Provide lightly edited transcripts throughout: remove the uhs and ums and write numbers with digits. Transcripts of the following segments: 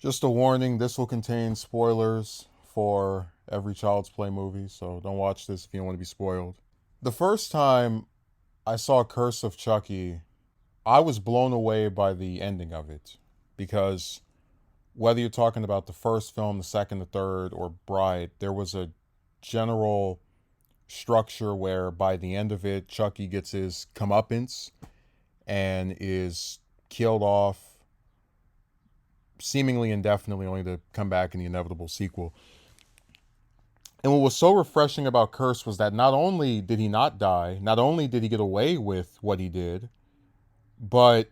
Just a warning, this will contain spoilers for every Child's Play movie, so don't watch this if you don't want to be spoiled. The first time I saw Curse of Chucky, I was blown away by the ending of it. Because whether you're talking about the first film, the second, the third, or Bride, there was a general structure where by the end of it, Chucky gets his comeuppance and is killed off seemingly indefinitely, only to come back in the inevitable sequel. And what was so refreshing about Curse was that not only did he not die, not only did he get away with what he did, but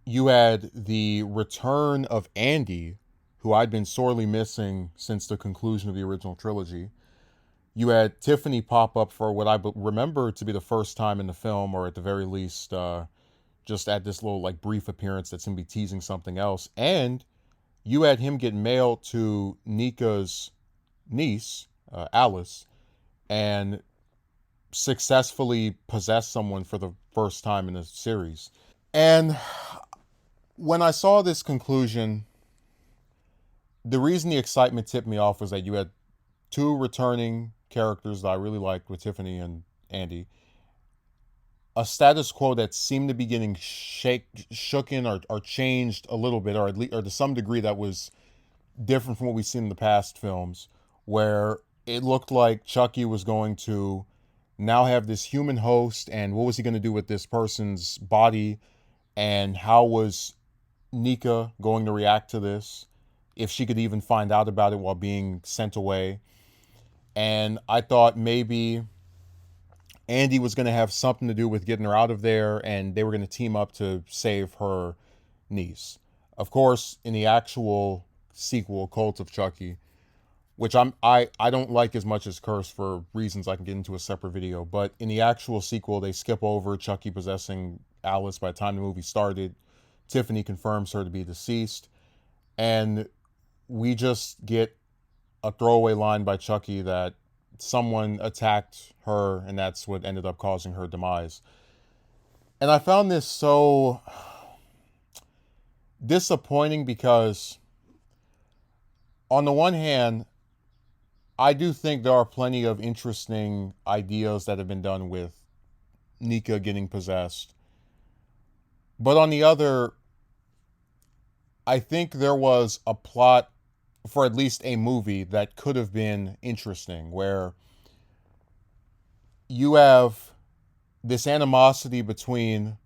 you had the return of Andy, who I'd been sorely missing since the conclusion of the original trilogy. You had Tiffany pop up for what I remember to be the first time in the film, or at the very least, just at this little like brief appearance that seemed to be teasing something else. And you had him get mailed to Nika's niece, Alice, and successfully possess someone for the first time in the series. And when I saw this conclusion, the reason the excitement tipped me off was that you had two returning characters that I really liked with Tiffany and Andy, a status quo that seemed to be getting shooken or changed a little bit, or at least, or to some degree that was different from what we've seen in the past films, where it looked like Chucky was going to now have this human host, and what was he going to do with this person's body, and how was Nika going to react to this, if she could even find out about it while being sent away. And I thought maybe Andy was going to have something to do with getting her out of there, and they were going to team up to save her niece. Of course, in the actual sequel, Cult of Chucky, which I don't like as much as Curse for reasons I can get into a separate video, but in the actual sequel, they skip over Chucky possessing Alice by the time the movie started. Tiffany confirms her to be deceased, and we just get a throwaway line by Chucky that someone attacked her, and that's what ended up causing her demise. And I found this so disappointing because, on the one hand, I do think there are plenty of interesting ideas that have been done with Nika getting possessed. But on the other, I think there was a plot for at least a movie that could have been interesting, where you have this animosity between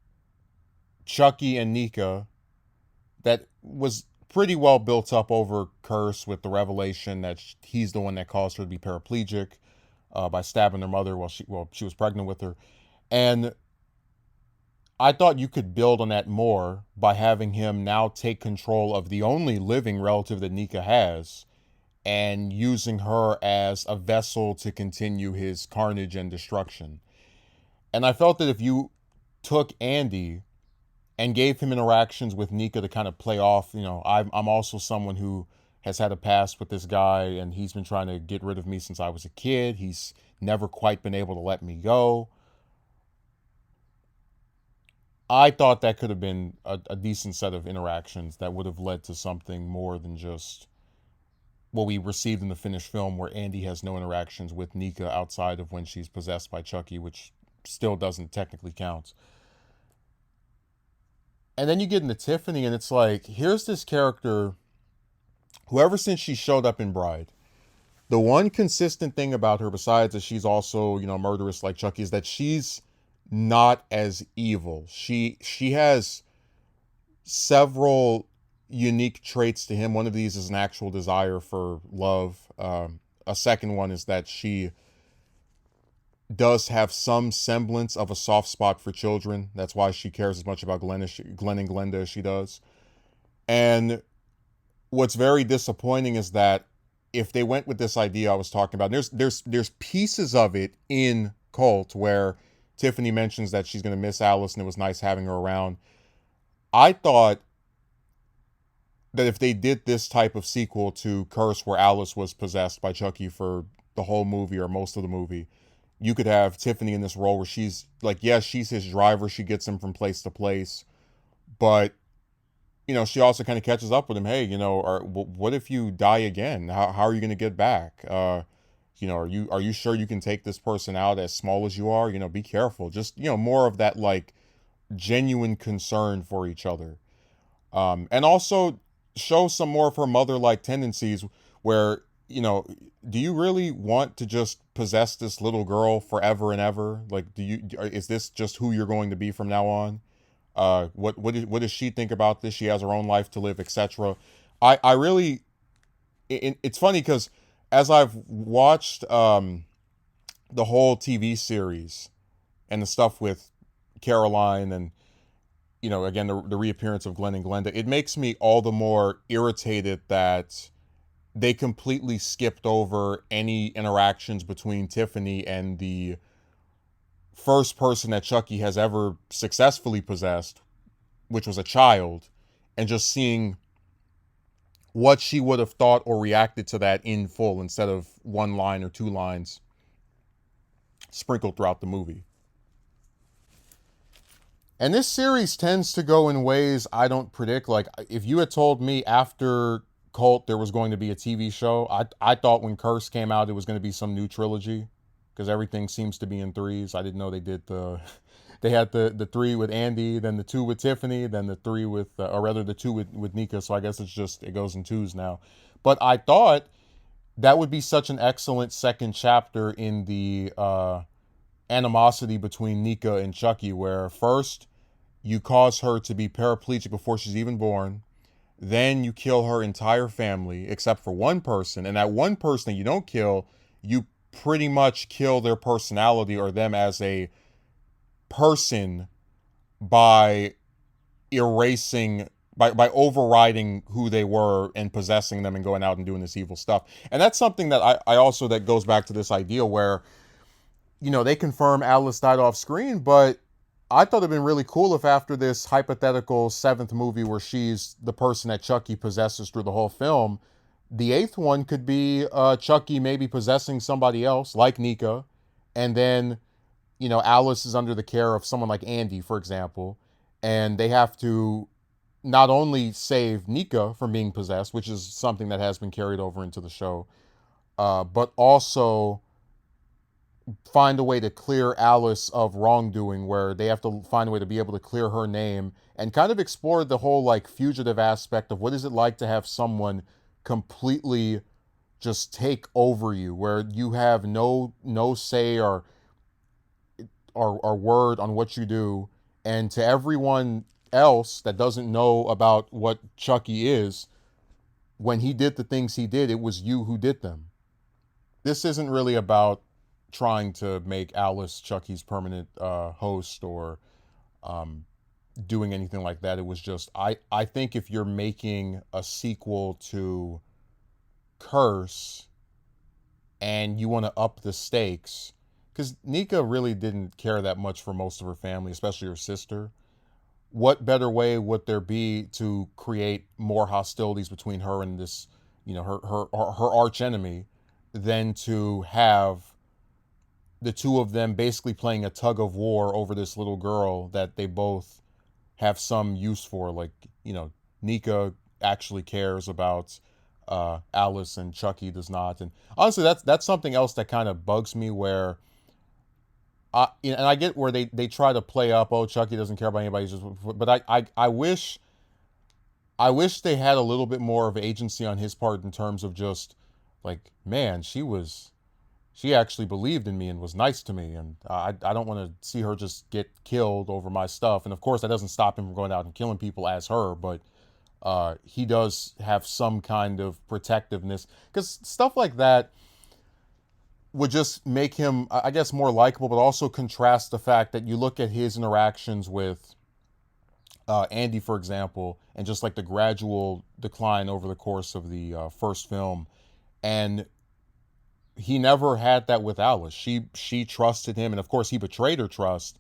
Chucky and Nika that was pretty well built up over Curse, with the revelation that he's the one that caused her to be paraplegic by stabbing her mother while she was pregnant with her. And I thought you could build on that more by having him now take control of the only living relative that Nika has, and using her as a vessel to continue his carnage and destruction. And I felt that if you took Andy and gave him interactions with Nika to kind of play off, I'm also someone who has had a past with this guy, and he's been trying to get rid of me since I was a kid. He's never quite been able to let me go. I thought that could have been a decent set of interactions that would have led to something more than just what we received in the finished film, where Andy has no interactions with Nika outside of when she's possessed by Chucky, which still doesn't technically count. And then you get into Tiffany, and it's like, here's this character who, ever since she showed up in Bride, the one consistent thing about her, besides that she's also, murderous like Chucky, is that she's not as evil. She has several unique traits to him. One of these is an actual desire for love. A second one is that she does have some semblance of a soft spot for children. That's why she cares as much about Glenn and Glenda as she does. And what's very disappointing is that if they went with this idea I was talking about, there's pieces of it in Cult where Tiffany mentions that she's going to miss Alice and it was nice having her around. I thought that if they did this type of sequel to Curse, where Alice was possessed by Chucky for the whole movie or most of the movie, you could have Tiffany in this role where she's like, yes, she's his driver. She gets him from place to place. But, she also kind of catches up with him. Hey, what if you die again? How are you going to get back? Are you sure you can take this person out as small as you are? Be careful. Just, more of that like genuine concern for each other. And also show some more of her mother-like tendencies where, do you really want to just possess this little girl forever and ever? Like, is this just who you're going to be from now on? What does she think about this? She has her own life to live, etc. I really, it's funny because as I've watched the whole TV series and the stuff with Caroline and again, the reappearance of Glenn and Glenda, it makes me all the more irritated that they completely skipped over any interactions between Tiffany and the first person that Chucky has ever successfully possessed, which was a child, and just seeing what she would have thought or reacted to that in full instead of one line or two lines sprinkled throughout the movie. And this series tends to go in ways I don't predict. Like, if you had told me after Cult there was going to be a TV show, I thought when Curse came out it was going to be some new trilogy because everything seems to be in threes. I didn't know they did they had the three with Andy, then the two with Tiffany, then the three with, or rather the two with Nika. So I guess it goes in twos now. But I thought that would be such an excellent second chapter in the animosity between Nika and Chucky, where first you cause her to be paraplegic before she's even born. Then you kill her entire family except for one person. And that one person that you don't kill, you pretty much kill their personality or them as a person by erasing, by overriding who they were and possessing them and going out and doing this evil stuff. And that's something that I also, that goes back to this idea where, they confirm Alice died off screen, but I thought it'd been really cool if after this hypothetical seventh movie where she's the person that Chucky possesses through the whole film, the eighth one could be Chucky maybe possessing somebody else like Nika, and then Alice is under the care of someone like Andy, for example, and they have to not only save Nika from being possessed, which is something that has been carried over into the show, but also find a way to clear Alice of wrongdoing, where they have to find a way to be able to clear her name and kind of explore the whole like fugitive aspect of what is it like to have someone completely just take over you, where you have no say or word on what you do, and to everyone else that doesn't know about what Chucky is, when he did the things he did, it was you who did them. This isn't really about trying to make Alice Chucky's permanent host or doing anything like that. It was just, I think if you're making a sequel to Curse and you want to up the stakes, because Nika really didn't care that much for most of her family, especially her sister. What better way would there be to create more hostilities between her and this, her arch enemy, than to have the two of them basically playing a tug of war over this little girl that they both have some use for. Like, Nika actually cares about Alice and Chucky does not. And honestly, that's something else that kind of bugs me, where and I get where they try to play up, oh, Chucky doesn't care about anybody, but I wish they had a little bit more of agency on his part in terms of just like, man, she actually believed in me and was nice to me, and I don't want to see her just get killed over my stuff. And of course, that doesn't stop him from going out and killing people as her, but he does have some kind of protectiveness, because stuff like that would just make him, I guess, more likable, but also contrast the fact that you look at his interactions with Andy, for example, and just like the gradual decline over the course of the first film, and he never had that with Alice. She trusted him, and of course he betrayed her trust,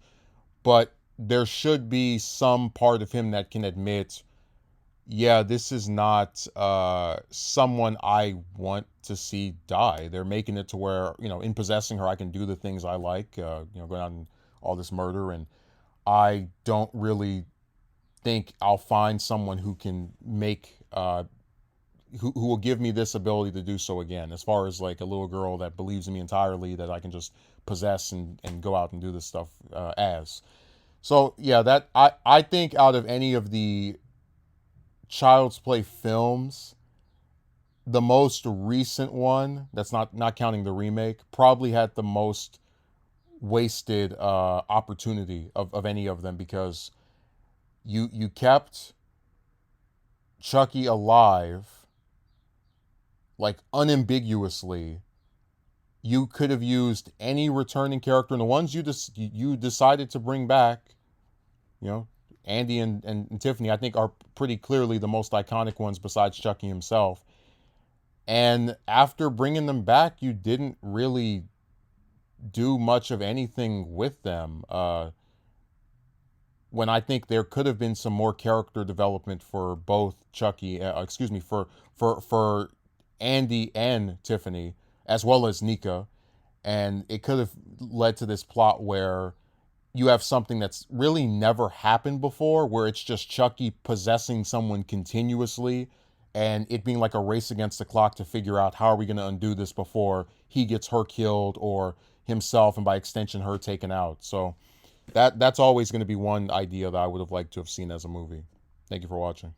but there should be some part of him that can admit, yeah, this is not someone I want to see die. They're making it to where, in possessing her, I can do the things I like, going out and all this murder, and I don't really think I'll find someone who can make who will give me this ability to do so again. As far as like a little girl that believes in me entirely, that I can just possess and go out and do this stuff as. So yeah, that I think out of any of the Child's Play films, the most recent one, that's not counting the remake, probably had the most wasted opportunity of any of them, because you kept Chucky alive like unambiguously. You could have used any returning character, and the ones you decided to bring back, you know, Andy and Tiffany, I think are pretty clearly the most iconic ones besides Chucky himself. And after bringing them back, you didn't really do much of anything with them. When I think there could have been some more character development for both Chucky, excuse me, for Andy and Tiffany, as well as Nika, and it could have led to this plot where you have something that's really never happened before, where it's just Chucky possessing someone continuously, and it being like a race against the clock to figure out how are we going to undo this before he gets her killed, or himself and by extension her taken out. So that's always going to be one idea that I would have liked to have seen as a movie. Thank you for watching.